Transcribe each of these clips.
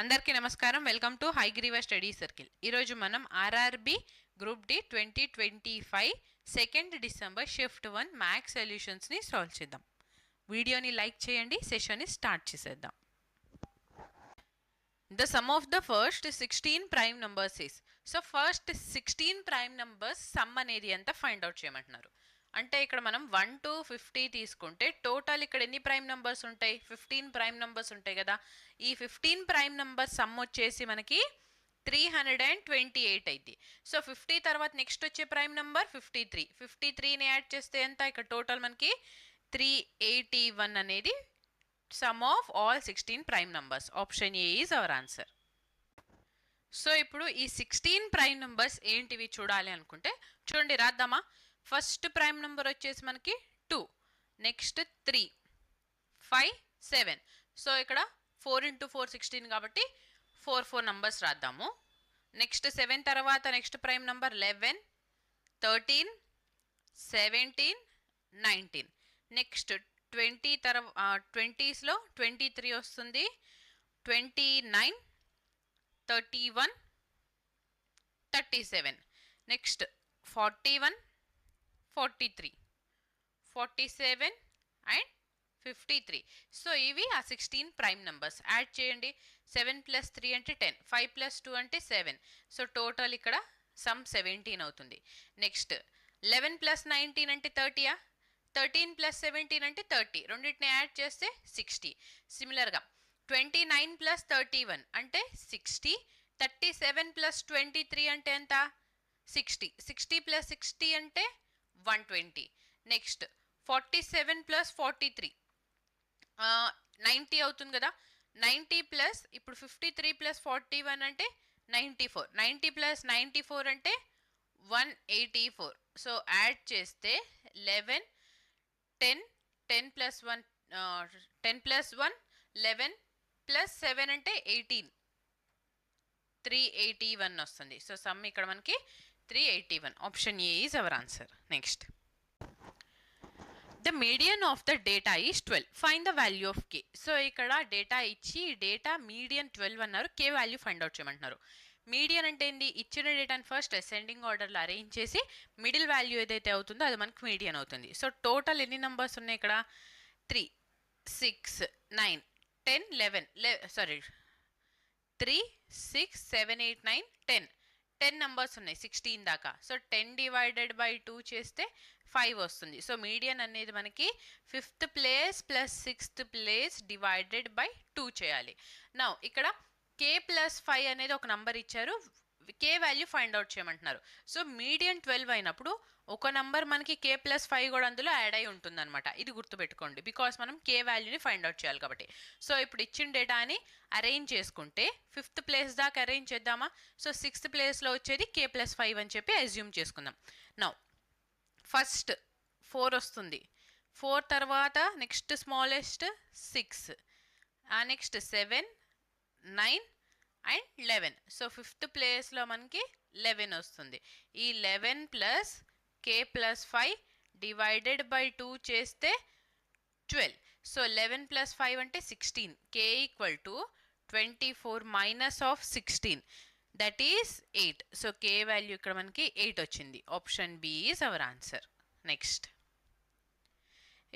అందరికీ నమస్కారం. Welcome to Hayagriva study circle. ఈరోజు మనం RRB group D 2025 2nd December shift 1 maths సొల్యూషన్స్ని సాల్వ్ చేద్దాం. వీడియోని లైక్ చేయండి, సెషన్ని స్టార్ట్ చేసేద్దాం. The sum of the first 16 prime numbers is. So first 16 prime numbers some అనేది ఎంత ఫైండ్ అవుట్ చేయమంటున్నారు. అంటే ఇక్కడ మనం 1 to 50 తీసుకుంటే టోటల్ ఇక్కడ ఎన్ని ప్రైమ్ నంబర్స్ ఉంటాయి? 15 ప్రైమ్ నంబర్స్ ఉంటాయి కదా. ఈ 15 ప్రైమ్ నంబర్స్ సమ్ వచ్చేసి మనకి 328 అయింది. సో 50 తర్వాత నెక్స్ట్ వచ్చే ప్రైమ్ నంబర్ 53. 53ని యాడ్ చేస్తే ఎంత? ఇక్కడ టోటల్ మనకి 381 అనేది some of all 16 prime numbers. Option A is our answer. So ఇప్పుడు ఈ 16 ప్రైమ్ నంబర్స్ ఏంటివి చూడాలి అనుకుంటే చూడండి, రాద్దామా. ఫస్ట్ ప్రైమ్ నెంబర్ వచ్చేసి మనకి 2, నెక్స్ట్ 3, 5, 7. సో ఇక్కడ 4 into 4 16 కాబట్టి 4 నంబర్స్ రాద్దాము. నెక్స్ట్ 7 తర్వాత నెక్స్ట్ ప్రైమ్ నెంబర్ 11, 13, 17, 19. నెక్స్ట్ 20 20స్లో 23 వస్తుంది, 29, 31, 37. Next 41, 43, 47 and 53. సో ఇవి ఆ 16 ప్రైమ్ నెంబర్స్. యాడ్ చేయండి. 7 + 3 అంటే 10, 5 + 2 అంటే 7. సో టోటల్ ఇక్కడ సమ్ 17 అవుతుంది. నెక్స్ట్ 11 + 19 అంటే 30. 13 + 17 అంటే 30. రెండింటిని యాడ్ చేస్తే 60. సిమిలర్గా 29 + 31 అంటే 60. 37 + 23 అంటే ఎంత? 60. 60 + 60 అంటే 120. నెక్స్ట్ 47 + 43 90 అవుతుంది కదా. 90 ప్లస్ ఇప్పుడు 53 + 41 అంటే 94. 90 + 94 అంటే 184. సో యాడ్ చేస్తే 11, 10, 10 + 1 10 + 1 11 + 7 అంటే 18, 381 వస్తుంది. సో సమ్ ఇక్కడ మనకి 381. Option A is our answer. Next, the median of the data is 12. Find the value of K. So ఇక్కడ డేటా ఇచ్చి డేటా మీడియన్ 12 అన్నారు. కే వాల్యూ ఫైండ్ అవుట్ చేయమంటున్నారు. మీడియన్ అంటే ఏంటి? ఇచ్చిన డేటాని ఫస్ట్ అసెండింగ్ ఆర్డర్లో అరేంజ్ చేసి మిడిల్ వాల్యూ ఏదైతే అవుతుందో అది మనకు మీడియన్ అవుతుంది. సో టోటల్ ఎన్ని నెంబర్స్ ఉన్నాయి ఇక్కడ? 3, 6, 9, 10, 11 3, 6, 7, 8, 9, 10 నెంబర్స్ ఉన్నాయి 16 దాకా. సో 10 డివైడెడ్ బై 2 చేస్తే 5 వస్తుంది. సో మీడియన్ అనేది మనకి 5th place plus 6th place divided by 2 చేయాలి. నౌ ఇక్కడ k + 5 అనేది ఒక నంబర్ ఇచ్చారు, కే వాల్యూ ఫైండ్ అవుట్ చేయమంటున్నారు. సో మీడియన్ 12 అయినప్పుడు ఒక నంబర్ మనకి k + 5 కూడా అందులో యాడ్ అయి ఉంటుంది అనమాట. ఇది గుర్తుపెట్టుకోండి, బికాస్ మనం కే వాల్యూని ఫైండ్ అవుట్ చేయాలి కాబట్టి. సో ఇప్పుడు ఇచ్చిన డేటాని అరేంజ్ చేసుకుంటే 5th ప్లేస్ దాకా అరేంజ్ చేద్దామా. సో 6th ప్లేస్లో వచ్చేది k + 5 అని చెప్పి అజ్యూమ్ చేసుకుందాం. నౌ ఫస్ట్ 4 వస్తుంది. 4 తర్వాత next smallest 6, next 7, 9 and 11. So 5th ప్లేస్లో మనకి 11 వస్తుంది. ఈ 11 ప్లస్ k + 5 డివైడెడ్ బై 2 చేస్తే 12. సో 11 + 5 అంటే 16. k = 24 minus of 16, that is 8. So k value ఇక్కడ మనకి 8 వచ్చింది. Option B is our answer. Next,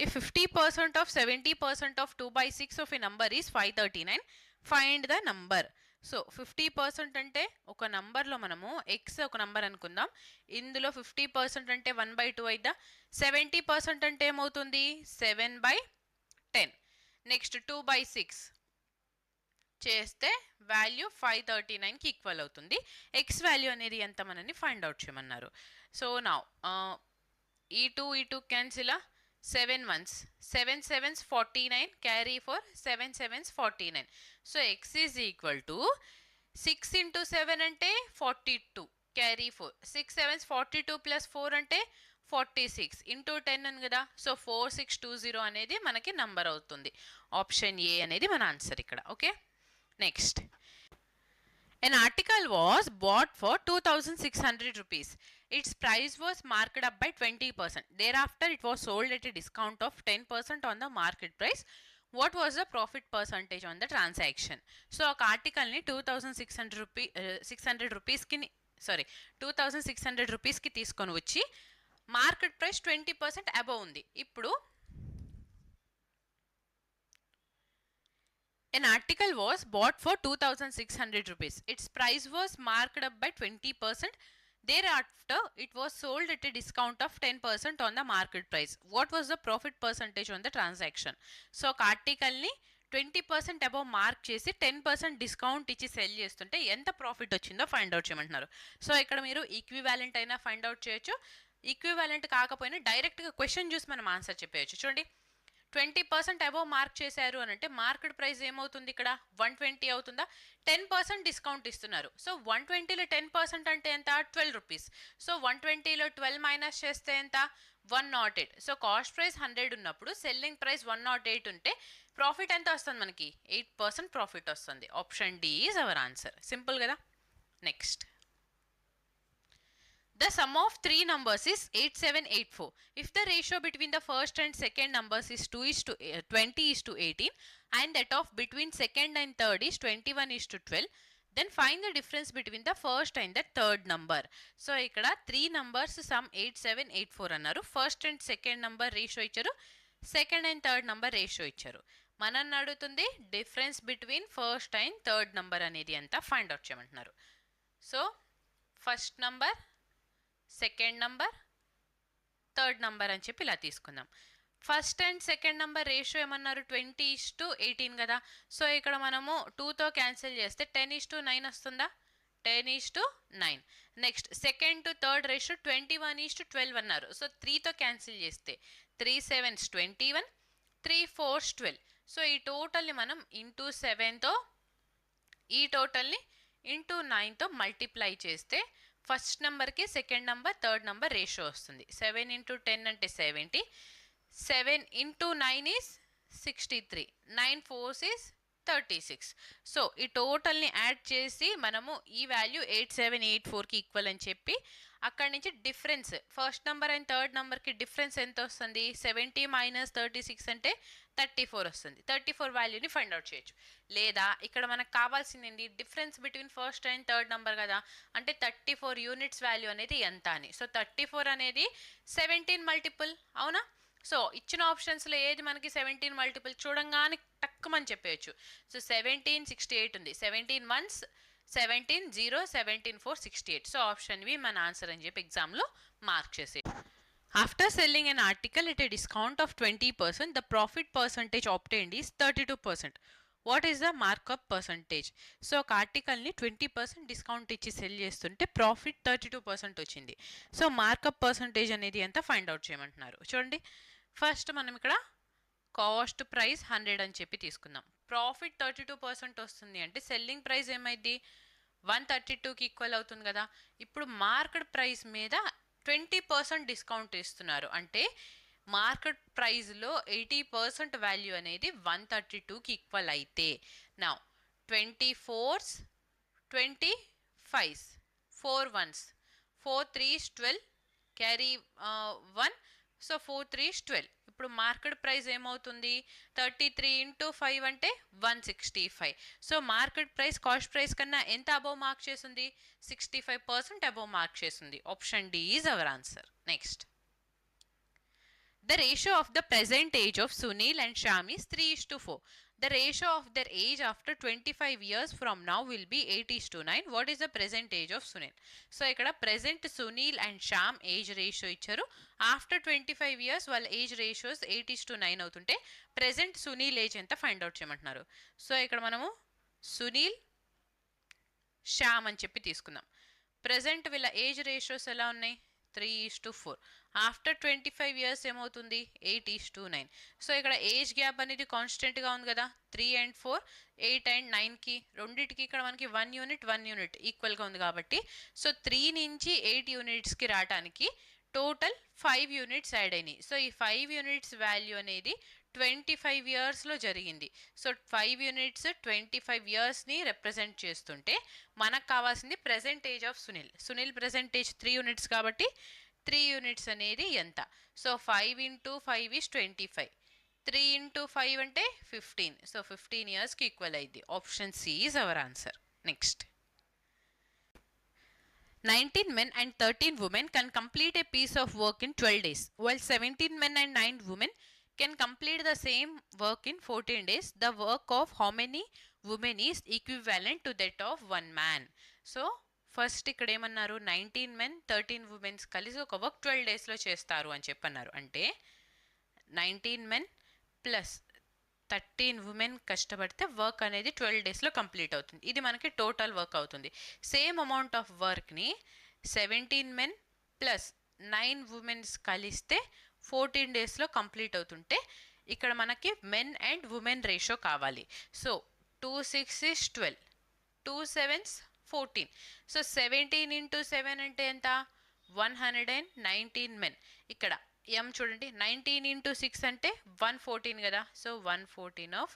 if 50% of 70% of 2/6 of a number is 539, find the number. So 50% అంటే ఒక నంబర్లో మనము ఎక్స్ ఒక నంబర్ అనుకుందాం. ఇందులో 50% అంటే 1/2 అయిద్దా. 70% అంటే ఏమవుతుంది? 7/10. నెక్స్ట్ 2/6 చేస్తే వాల్యూ 539కి ఈక్వల్ అవుతుంది. ఎక్స్ వాల్యూ అనేది ఎంత మనని ఫైండ్ అవుట్ చేయమన్నారు. సో నా ఈ 2 cancel. 7 1s, 7 7s 49, carry 4, 7 7s 49. So x is equal to 6 into 7 అంటే 42, carry 4, 6 7s 42 plus 4 అంటే 46 into 10 అని కదా. సో 4620 అనేది మనకి నంబర్ అవుతుంది. ఆప్షన్ ఏ అనేది మన ఆన్సర్ ఇక్కడ. Okay, next, an article was bought for 2,600 rupees. Its price was marked up by 20%. Thereafter, it was sold at a discount of 10% on the market price. What was the profit percentage on the transaction. So ఒక ఆర్టికల్ని 2600 రూపీస్కి 2600 రూపీస్కి తీసుకొని వచ్చి market price 20% above ఉంది. ఇప్పుడు an article was bought for 2600 rupees. Its price was marked up by 20%. Thereafter, it was sold at a discount of 10% on the market price. What was the profit percentage on the transaction? So, ఒక ఆర్టికల్ని 20% above mark చేసి 10% discount ఇచ్చి sell చేస్తుంటే ఎంత profit వచ్చిందో find out చేయమంటున్నారు. So ఇక్కడ మీరు ఈక్వివాలెంట్ అయినా ఫైండ్ అవుట్ చేయొచ్చు, ఈక్వివాలెంట్ కాకపోయినా డైరెక్ట్గా క్వశ్చన్ చూసి మనం ఆన్సర్ చెప్పేయచ్చు. చూడండి 20% అబవ్ మార్క్ చేశారు అని అంటే మార్కెట్ ప్రైస్ ఏమవుతుంది ఇక్కడ 120 అవుతుందా, 10% డిస్కౌంట్ ఇస్తున్నారు. సో 120లో 10% అంటే ఎంత 12 రూపీస్. సో 120లో 12 మైనస్ చేస్తే ఎంత 108. సో కాస్ట్ ప్రైస్ 100 ఉన్నప్పుడు సెల్లింగ్ ప్రైస్ 108 ఉంటే ప్రాఫిట్ ఎంత వస్తుంది మనకి 8% ప్రాఫిట్ వస్తుంది. Option D is our answer. Simple కదా. Next, the sum of three numbers is 8784. If the ratio between the first and second numbers is 20:18 and that of between second and third is 21:12, then find the difference between the first and the third number. So ikkada three numbers sum 8784 annaru. First and second number ratio icharu, second and third number ratio icharu. మనల్ని అడుగుతుంది difference between first and third number అనేది ఎంత find out చేయమంటున్నారు. So first number, second number, third number అని చెప్పి ఇలా తీసుకుందాం. First and second number ratio ఏమన్నారు 20:18 కదా. సో ఇక్కడ మనము 2తో క్యాన్సిల్ చేస్తే 10:9 వస్తుందా, 10:9. Next second to third ratio 21:12 అన్నారు. సో 3తో క్యాన్సిల్ చేస్తే 3 7s 21, 3 4s 12. సో ఈ టోటల్ని మనం ఇంటూ 7తో, ఈ టోటల్ని ఇంటూ 9తో మల్టిప్లై చేస్తే ఫస్ట్ నెంబర్కి second number third number ratio వస్తుంది. 7 × 10 అంటే 70, 7 × 9 ఈజ్ 63, 9 4s ఈజ్ 36. సో ఈ టోటల్ని యాడ్ చేసి మనము ఈ వాల్యూ 8784కి ఈక్వల్ అని చెప్పి అక్కడి నుంచి difference first number and third నెంబర్కి డిఫరెన్స్ ఎంత వస్తుంది 70 - 36 అంటే 34 వస్తుంది. 34 వాల్యూని ఫైండ్ అవుట్ చేయొచ్చు. లేదా ఇక్కడ మనకు కావాల్సింది ఏంటి difference between first and third number కదా, అంటే 34 యూనిట్స్ వాల్యూ అనేది ఎంత అని. సో 34 అనేది 17 మల్టిపుల్ అవునా. సో ఇచ్చిన ఆప్షన్స్లో ఏది మనకి 17 మల్టిపుల్ చూడంగానే టక్కుమని చెప్పేయచ్చు. సో 17 68 ఉంది, 17 1s 17 0 17 4 68. సో ఆప్షన్ వి మన ఆన్సర్ అని చెప్పి ఎగ్జామ్లో మార్క్ చేసే. After selling an article at a discount of 20%, the profit percentage obtained is 32%. What is the markup percentage? So ఒక ఆర్టికల్ని 20% డిస్కౌంట్ ఇచ్చి సెల్ చేస్తుంటే ప్రాఫిట్ 32% వచ్చింది. సో మార్కప్ పర్సంటేజ్ అనేది ఎంత ఫైండ్ అవుట్ చేయమంటున్నారు. చూడండి ఫస్ట్ మనం ఇక్కడ కాస్ట్ ప్రైస్ 100 అని చెప్పి తీసుకుందాం. ప్రాఫిట్ 32% వస్తుంది అంటే సెల్లింగ్ ప్రైస్ ఏమైంది 132కి ఈక్వల్ అవుతుంది కదా. ఇప్పుడు మార్కెట్ ప్రైస్ మీద 20% డిస్కౌంట్ ఇస్తున్నారు అంటే మార్కెట్ ప్రైస్లో 80% వాల్యూ అనేది 132కి ఈక్వల్ అయితే నా 24s 25s 4 1s 4 3s 12 carry 1. So 4 3s 12. ఇప్పుడు మార్కెట్ ప్రైస్ ఏమవుతుంది 33 × 5 అంటే 165. So market price cost price కన్నా ఎంత అబవ్ మార్క్ చేస్తుంది 65% అబవ్ మార్క్ చేస్తుంది. Option D is our answer. Next, the ratio of the present age of Sunil and Shyam is 3:4. The ratio of their age after 25 years from now will be 8:9. What is the present age of Sunil? So ikkada present Sunil and Shyam age ratio icharu. After 25 years వాళ్ళ age ratios 8:9 అవుతుంటే present Sunil age ఎంత find out చేయమంటున్నారు. So ఇక్కడ మనము సునీల్ శ్యామ్ అని చెప్పి తీసుకుందాం. present వీళ్ళ ఏజ్ రేషియోస్ ఎలా ఉన్నాయి 3:4. ఆఫ్టర్ 25 ఇయర్స్ ఏమవుతుంది 8:9. సో ఇక్కడ ఏజ్ గ్యాప్ అనేది కాన్స్టెంట్గా ఉంది కదా 3 and 4 8 and 9కి రెండింటికి ఇక్కడ మనకి 1 యూనిట్ ఈక్వల్గా ఉంది కాబట్టి సో 3 నుంచి 8 యూనిట్స్కి రావడానికి టోటల్ 5 యూనిట్స్ యాడ్ అయినాయి. సో ఈ 5 యూనిట్స్ వాల్యూ అనేది 25 ఇయర్స్లో జరిగింది. సో 5 యూనిట్స్ 25 ఇయర్స్ని రిప్రజెంట్ చేస్తుంటే మనకు కావాల్సింది present age of Sunil present age 3 units కాబట్టి 3 యూనిట్స్ అనేది ఎంత. So 5 × 5 is 25. 3 into 5 అంటే 15. సో 15 ఇయర్స్కి ఈక్వల్ అయింది. Option C is our answer. Next 19 men and 13 women can complete a piece of work in 12 days, while 17 men and 9 women can complete the same work in 14 days. The work of how many women is equivalent to that of one man? So first ఇక్కడ ఏమన్నారు, 19 men 13 women's కలిసి ఒక work 12 డేస్లో చేస్తారు అని చెప్పన్నారు. అంటే 19 men plus 13 women కష్టపడితే work అనేది 12 డేస్లో కంప్లీట్ అవుతుంది. ఇది మనకి టోటల్ వర్క్ అవుతుంది. సేమ్ అమౌంట్ ఆఫ్ వర్క్ని 17 men ప్లస్ 9 ఉమెన్స్ కలిస్తే 14 డేస్లో కంప్లీట్ అవుతుంటే ఇక్కడ మనకి మెన్ అండ్ ఉమెన్ రేషియో కావాలి. So 2 6 is 12, 2 7s 14. So 17 into 7 అంటే ఎంత, 119 men. ఇక్కడ m చూడండి, 19 into 6 అంటే 114 కదా. So 114 of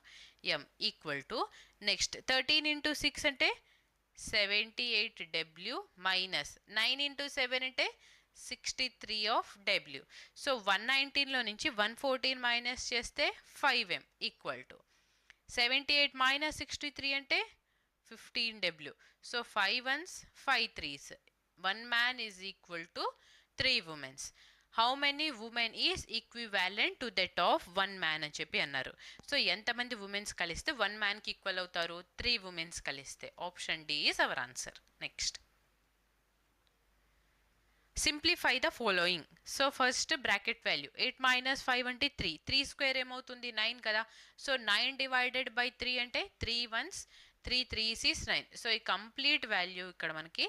m equal to next 13 into 6 అంటే 78w మైనస్ 9 into 7 అంటే 63 of w. సో 119లో నుంచి 114 మైనస్ చేస్తే 5m ఈక్వల్ టు 78 మైనస్ 63 అంటే 15w. So 5 ones 5 3s. 1 man is equal to 3 women. How many women is equivalent to that of 1 man అని చెప్పి అన్నారు. So ఎంతమంది women's కలిస్తే 1 మ్యాన్కి equal అవుతారు, 3 ఉమెన్స్ కలిస్తే. Option D is our answer. Next simplify the following. So first bracket value 8 minus 5 అంటే 3, 3 square ఏమవుతుంది 9 కదా. సో 9 divided by 3 అంటే 3 ones 3 3s is 9. సో ఈ కంప్లీట్ వాల్యూ ఇక్కడ మనకి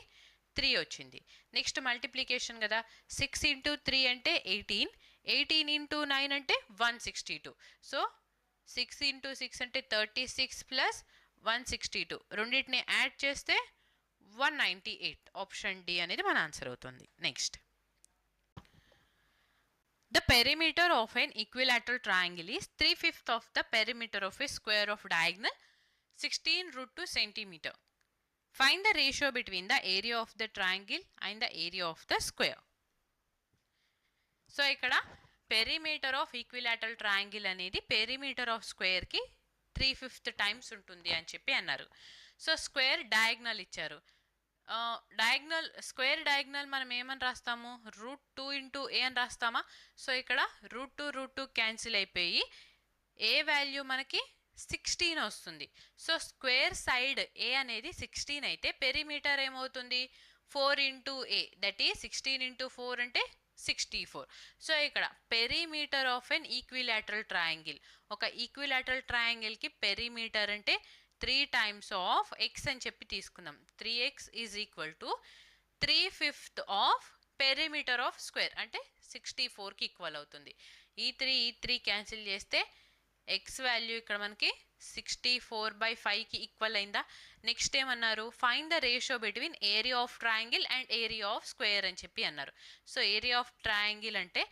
3 వచ్చింది. నెక్స్ట్ మల్టిప్లికేషన్ కదా, 6 into 3 అంటే 18, 18 into 9 అంటే 162. సో 6 into 6 అంటే 36 ప్లస్ 162, రెండింటిని యాడ్ చేస్తే 198. ఆప్షన్ డి అనేది మన ఆన్సర్ అవుతుంది. Next the perimeter of an equilateral triangle is 3/5 of the perimeter of a square of diagonal 16√2 centimeter. Find the ratio between the area of the triangle and the area of the square. So ఇక్కడ perimeter of equilateral triangle అనేది perimeter of స్క్వేర్కి 3/5 times ఉంటుంది అని చెప్పి అన్నారు. So square diagonal ఇచ్చారు. Diagonal square diagonal మనం ఏమని రాస్తాము, √2 into a అని రాస్తామా. సో ఇక్కడ √2 క్యాన్సిల్ అయిపోయి ఏ వాల్యూ మనకి 16 వస్తుంది. సో స్క్వేర్ సైడ్ ఏ అనేది 16 అయితే పెరిమీటర్ ఏమవుతుంది 4 into a, that is 16 into 4 అంటే 64. సో ఇక్కడ perimeter of an equilateral triangle, ఒక ఈక్విలాటరల్ ట్రయాంగిల్కి పెరిమీటర్ అంటే 3 times ఆఫ్ x అని చెప్పి తీసుకుందాం. 3x is equal to 3/5 of perimeter of square అంటే 64కి ఈక్వల్ అవుతుంది. ఈ 3 క్యాన్సిల్ చేస్తే ఎక్స్ వాల్యూ ఇక్కడ మనకి 64/5కి ఈక్వల్ అయిందా. నెక్స్ట్ ఏమన్నారు, find the ratio between area of triangle and area of square అని చెప్పి అన్నారు. సో ఏరియా ఆఫ్ ట్రయాంగిల్ అంటే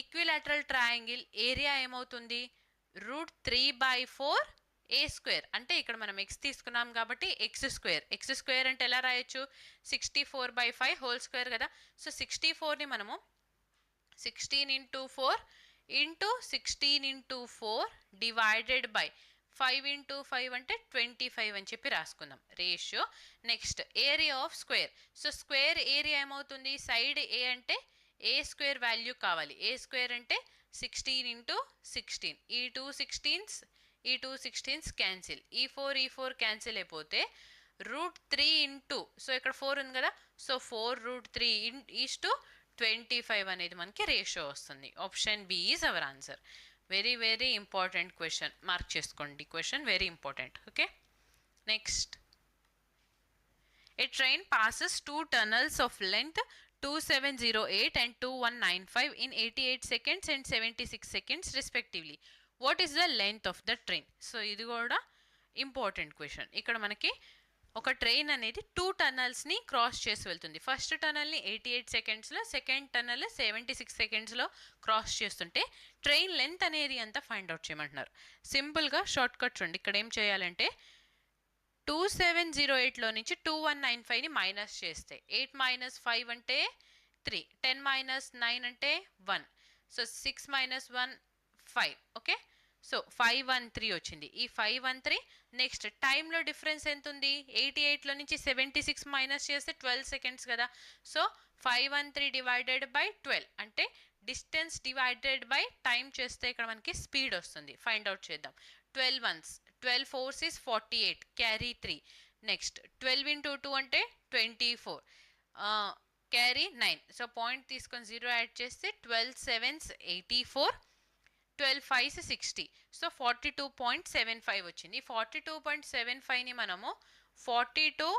ఈక్విలాటరల్ ట్రయాంగిల్ ఏరియా ఏమవుతుంది √3/4 ఏ స్క్వేర్. అంటే ఇక్కడ మనం ఎక్స్ తీసుకున్నాం కాబట్టి ఎక్స్ స్క్వేర్ అంటే ఎలా రాయొచ్చు 64/5 హోల్ స్క్వేర్ కదా. సో 64ని మనము 16 into 4 into 16 into 4 divided by 5 into 5 అంటే 25 అని చెప్పి రాసుకుందాం ratio. Next area of square. So square area ఏమవుతుంది, సైడ్ ఏ అంటే ఏ స్క్వేర్ వాల్యూ కావాలి. ఏ స్క్వేర్ అంటే 16 into 16. ఈ 2 16s క్యాన్సిల్, ఈ 4 క్యాన్సిల్ అయిపోతే √3 into, సో ఇక్కడ 4 ఉంది కదా, సో 4√3 ఈజ్/25 అనేది మనకి రేషియో వస్తుంది. Option B is our answer. Very very important question, mark చేసుకోండి. Question very important. Okay, next a train passes 2 tunnels of length 2708 and 2195 in 88 seconds and 76 seconds respectively. What is the length of the train? So ఇది కూడా important question. ఇక్కడ మనకి ఒక train అనేది 2 టనల్స్ని cross చేసి వెళ్తుంది. First టనల్ని 88 సెకండ్స్లో, సెకండ్ టనల్ 76 సెకండ్స్లో క్రాస్ చేస్తుంటే ట్రైన్ లెంత్ అనేది ఎంత ఫైండ్ అవుట్ చేయమంటున్నారు. సింపుల్గా షార్ట్ కట్ చూడండి. ఇక్కడ ఏం చేయాలంటే 2708లో నుంచి 2195ని మైనస్ చేస్తే 8 - 5 అంటే 3, 10 - 9 అంటే 1, సో 6 - 1 5. ఓకే, సో 513 వచ్చింది. ఈ 513 నెక్స్ట్ టైంలో డిఫరెన్స్ ఎంత ఉంది? 88లో నుంచి 76 మైనస్ చేస్తే 12 సెకండ్స్ కదా. సో 513 డివైడెడ్ బై 12 అంటే డిస్టెన్స్ డివైడెడ్ బై టైం చేస్తే ఇక్కడ మనకి స్పీడ్ వస్తుంది. ఫైండ్ అవుట్ చేద్దాం. 12 once 12 force is 48, carry 3. Next 12 into 2 అంటే 24, క్యారీ 9. సో పాయింట్ తీసుకొని 0 యాడ్ చేస్తే 12 సెవెన్స్ 84, 12 ఫైవ్స్ 60. సో 42.75 వచ్చింది. 42.75ని మనము 42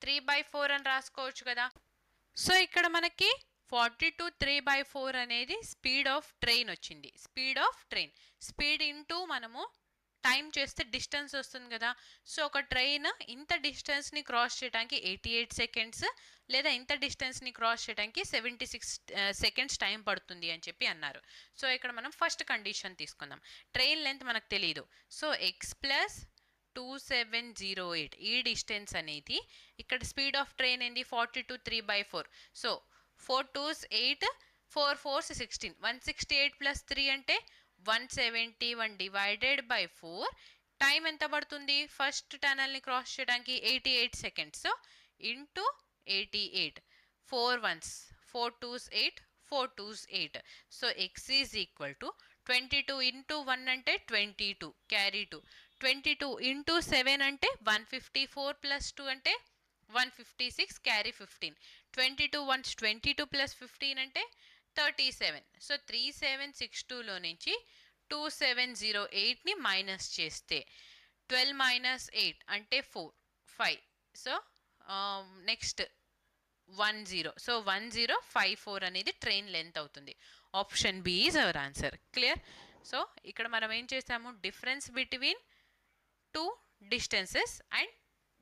3/4 అని రాసుకోవచ్చు కదా. సో ఇక్కడ మనకి 42 3/4 అనేది స్పీడ్ ఆఫ్ ట్రైన్ వచ్చింది. Speed of train, speed into మనము టైం చేస్తే డిస్టెన్స్ వస్తుంది కదా. సో ఒక ట్రైన్ ఇంత డిస్టెన్స్ని క్రాస్ చేయడానికి 88 సెకండ్స్ లేదా ఇంత డిస్టెన్స్ని క్రాస్ చేయడానికి 76 సెకండ్స్ టైం పడుతుంది అని చెప్పి అన్నారు. సో ఇక్కడ మనం ఫస్ట్ కండిషన్ తీసుకుందాం. ట్రైన్ లెంత్ మనకు తెలియదు. సో x ప్లస్ 2708 ఈ డిస్టెన్స్ అనేది ఇక్కడ స్పీడ్ ఆఫ్ ట్రైన్ ఏంది 42 3/4. సో 4 2s 8, 4 4s 16, 168 ప్లస్ 3 అంటే 171 డివైడెడ్ బై 4. టైం ఎంత పడుతుంది ఫస్ట్ టనల్ని క్రాస్ చేయడానికి? 88 seconds. So into 88, 4 1s 4 2s 8, 4 2s 8. So x is equal to 22 into 1 అంటే 22, క్యారీ 2. 22 ఇంటూ 7 అంటే 154 ప్లస్ 2 అంటే 156, క్యారీ 15. 22 1s 22 ప్లస్ 15 అంటే 37. సో 3762లో నుంచి 2708ని మైనస్ చేస్తే 12 మైనస్ 8 అంటే 4 5. So next 10. సో 1054 అనేది ట్రైన్ లెంత్ అవుతుంది. Option B is our answer. Clear? So ఇక్కడ మనం ఏం చేసాము? Difference between 2 distances and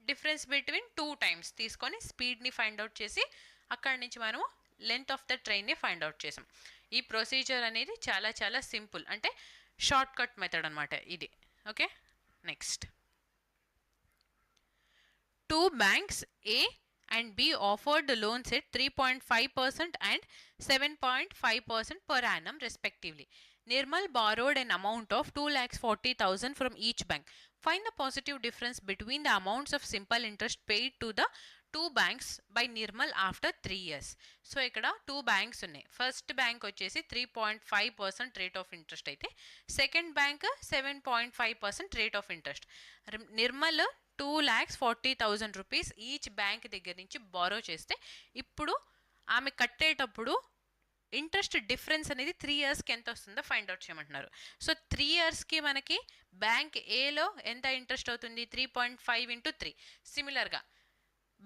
difference between 2 times తీసుకొని స్పీడ్ని ఫైండ్ అవుట్ చేసి అక్కడి నుంచి మనము లెంత్ ఆఫ్ ద ట్రైన్ని ఫైండ్ అవుట్ చేసాం. ఈ ప్రొసీజర్ అనేది చాలా చాలా సింపుల్, అంటే షార్ట్ కట్ మెథడ్ అనమాట ఇది. Okay, next 2 banks A and B offered loans at 3.5% and 7.5% per annum respectively. Nirmal borrowed an amount of 2,40,000 from each bank. Find the positive difference between the amounts of simple interest paid to the 2 banks by Nirmal after 3 years. So ఇక్కడ 2 banks ఉన్నాయి. First bank వచ్చేసి 3.5% rate of interest అయితే second bank 7.5% rate of interest. Nirmal 2,40,000 rupees each bank దగ్గర నుంచి borrow చేస్తే ఇప్పుడు ఆమె కట్టేటప్పుడు ఇంట్రెస్ట్ డిఫరెన్స్ అనేది 3 ఇయర్స్కి ఎంత వస్తుందో ఫైండ్ అవుట్ చేయమంటున్నారు. సో 3 ఇయర్స్కి మనకి బ్యాంక్ ఏలో ఎంత ఇంట్రెస్ట్ అవుతుంది? 3.5 ఇంటూ 3. సిమిలర్గా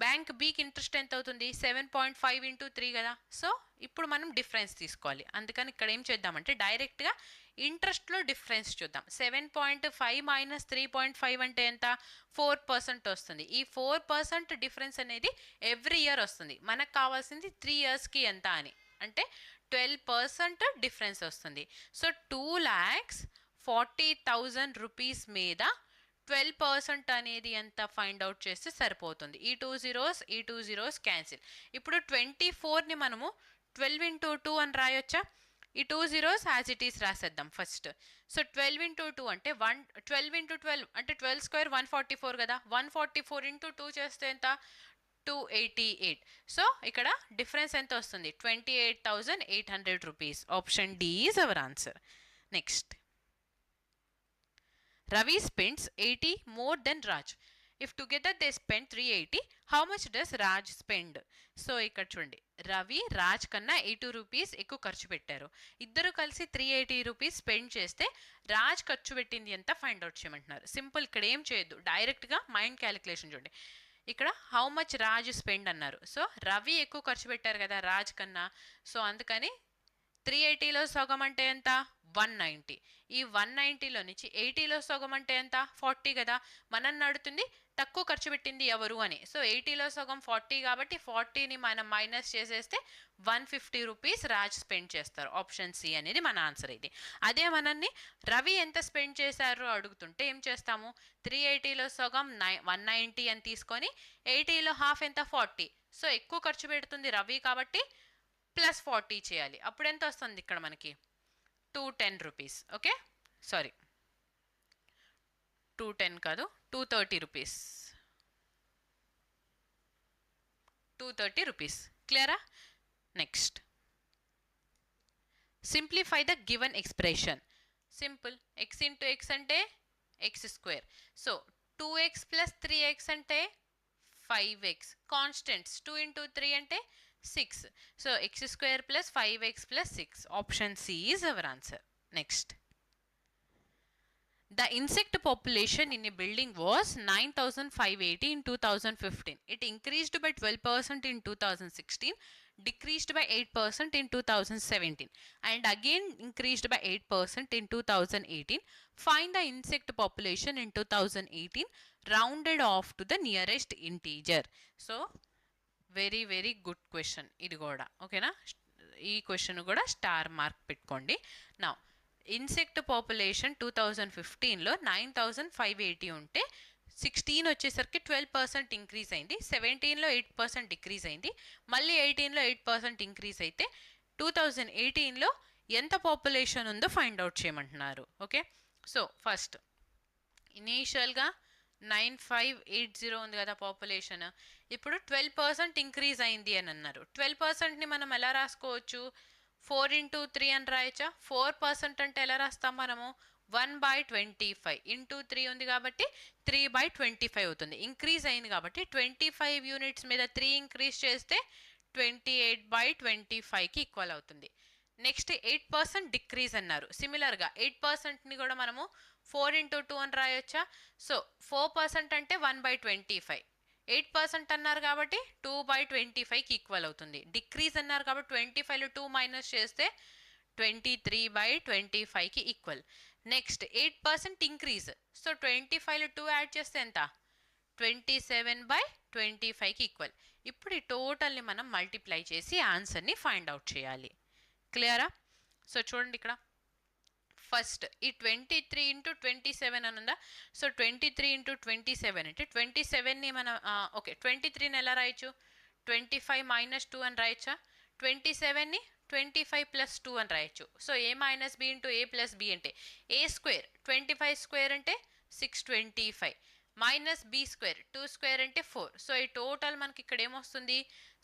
బ్యాంక్ బికి ఇంట్రెస్ట్ ఎంత అవుతుంది? 7.5 ఇంటూ 3 కదా. సో ఇప్పుడు మనం డిఫరెన్స్ తీసుకోవాలి. అందుకని ఇక్కడ ఏం చేద్దామంటే డైరెక్ట్గా ఇంట్రెస్ట్లో డిఫరెన్స్ చూద్దాం. 7.5 మైనస్ 3.5 అంటే ఎంత? 4% వస్తుంది. ఈ 4% డిఫరెన్స్ అనేది ఎవ్రీ ఇయర్ వస్తుంది. మనకు కావాల్సింది 3 ఇయర్స్కి ఎంత అని, అంటే 12% డిఫరెన్స్ వస్తుంది. సో 2,40,000 రూపీస్ మీద 12% అనేది ఎంత ఫైండ్ అవుట్ చేస్తే సరిపోతుంది. ఈ 2 zeros క్యాన్సిల్. ఇప్పుడు 24ని మనము 12 ఇంటూ 2 అని రాయొచ్చా? ఈ 2 zeros యాజ్ ఇట్ ఈస్ రాసేద్దాం ఫస్ట్. సో 12 ఇంటూ 2 అంటే 12 ఇంటూ 12 అంటే 12 స్క్వేర్ 144 కదా. 144 ఇంటూ 2 చేస్తే ఎంత? 288. సో ఇక్కడ డిఫరెన్స్ ఎంత వస్తుంది? 28,800 rupees. Option D is our answer. Next, Ravi spends 80 more than Raj. If together they spend 380, how much does Raj spend? So ఇక్కడ చూడండి, రవి రాజ్ కన్నా 80 రూపీస్ ఎక్కువ ఖర్చు పెట్టారు. ఇద్దరు కలిసి 380 రూపీస్ స్పెండ్ చేస్తే రాజ్ ఖర్చు పెట్టింది ఎంత ఫైండ్ అవుట్ చేయమంటున్నారు. సింపుల్, ఇక్కడ ఏం చేయొద్దు, డైరెక్ట్గా మైండ్ క్యాలిక్యులేషన్ చూడండి. ఇక్కడ హౌ మచ్ రాజ్ స్పెండ్ అన్నారు. సో రవి ఎక్కువ ఖర్చు పెట్టారు కదా రాజ్ కన్నా. సో అందుకని 380లో సగం అంటే ఎంత? 190. ఈ 190లో నుంచి 80లో సగం అంటే ఎంత? 40 కదా. మనం నడుతుంది తక్కువ ఖర్చు పెట్టింది ఎవరు అని. సో 80లో సగం 40 కాబట్టి 40ని మనం మైనస్ చేసేస్తే 150 రూపీస్ రాజ్ స్పెండ్ చేస్తారు. ఆప్షన్ సి అనేది మన ఆన్సర్ ఇది. అదే మనల్ని రవి ఎంత స్పెండ్ చేశారో అడుగుతుంటే ఏం చేస్తాము? 380లో సగం 190 అని తీసుకొని 80లో హాఫ్ ఎంత? 40. సో ఎక్కువ ఖర్చు పెడుతుంది రవి కాబట్టి ప్లస్ 40 చేయాలి. అప్పుడు ఎంత వస్తుంది ఇక్కడ మనకి? 210 రూపీస్. ఓకే, సారీ 210 కాదు 230 రూపీస్ 230 రూపీస్. క్లియరా? Next simplify the given expression. Simple, x into x అంటే x square. So 2x plus 3x అంటే 5x. కాన్స్టెంట్స్ 2 ఇంటూ 3 అంటే 6. So x square plus 5x plus 6. Option C is our answer. Next the insect population in a building was 9,580 in 2015. It increased by 12% in 2016, decreased by 8% in 2017, and again increased by 8% in 2018. Find the insect population in 2018 rounded off to the nearest integer. So very very good question ఇది కూడా. ఓకేనా? ఈ question కూడా star mark పెట్టుకోండి. Now insect population 2015లో 9,580 ఉంటే 16 వచ్చేసరికి 12% increase అయింది, 17లో 8% decrease అయింది, మళ్ళీ 18లో 8% ఇంక్రీజ్ అయితే 2018లో ఎంత పాపులేషన్ ఉందో ఫైండ్ అవుట్ చేయమంటున్నారు. ఓకే, సో ఫస్ట్ ఇనీషియల్గా 9580 ఉంది కదా పాపులేషన్, ఇప్పుడు 12% ఇంక్రీజ్ అయింది అని అన్నారు. 12%ని మనం ఎలా రాసుకోవచ్చు? 4 ఇంటూ 3 అని రాయచ్చా? 4% అంటే ఎలా రాస్తాం మనము? 1/25 ఇంటూ 3 ఉంది కాబట్టి 3/25 అవుతుంది. ఇంక్రీజ్ అయింది కాబట్టి 25 యూనిట్స్ మీద 3 ఇంక్రీజ్ చేస్తే 28/25కి ఈక్వల్ అవుతుంది. నెక్స్ట్ 8% డిక్రీజ్ అన్నారు. సిమిలర్గా 8%ని కూడా మనము 4 ఇంటూ 2 అని రాయొచ్చా? సో 4% అంటే 1/25. 8% అన్నారు కాబట్టి 2/25కి ఈక్వల్ అవుతుంది. డిక్రీజ్ అన్నారు కాబట్టి 25లో 2 మైనస్ చేస్తే 23/25కి ఈక్వల్. నెక్స్ట్ 8% ఇంక్రీజ్, సో 25లో 2 యాడ్ చేస్తే ఎంత? 27/25కి ఈక్వల్. ఇప్పుడు ఈ టోటల్ని మనం మల్టిప్లై చేసి ఆన్సర్ని ఫైండ్ అవుట్ చేయాలి. క్లియరా? సో చూడండి ఇక్కడ ఫస్ట్ ఈ 23 ఇంటూ 27 అని ఉందా? సో 23 ఇంటూ 27 అంటే 27ని మనం ఓకే 23ని ఎలా రాయొచ్చు? 25 మైనస్ 2 అని రాయొచ్చా? 27ని 25 ప్లస్ 2 అని రాయొచ్చు. సో ఏ మైనస్ బి ఇంటూ ఏ ప్లస్ బి అంటే ఏ స్క్వేర్, 25 స్క్వేర్ అంటే 625 మైనస్ బి స్క్వేర్ 2 స్క్వేర్ అంటే 4. సో ఈ టోటల్ మనకి ఇక్కడ ఏమొస్తుంది?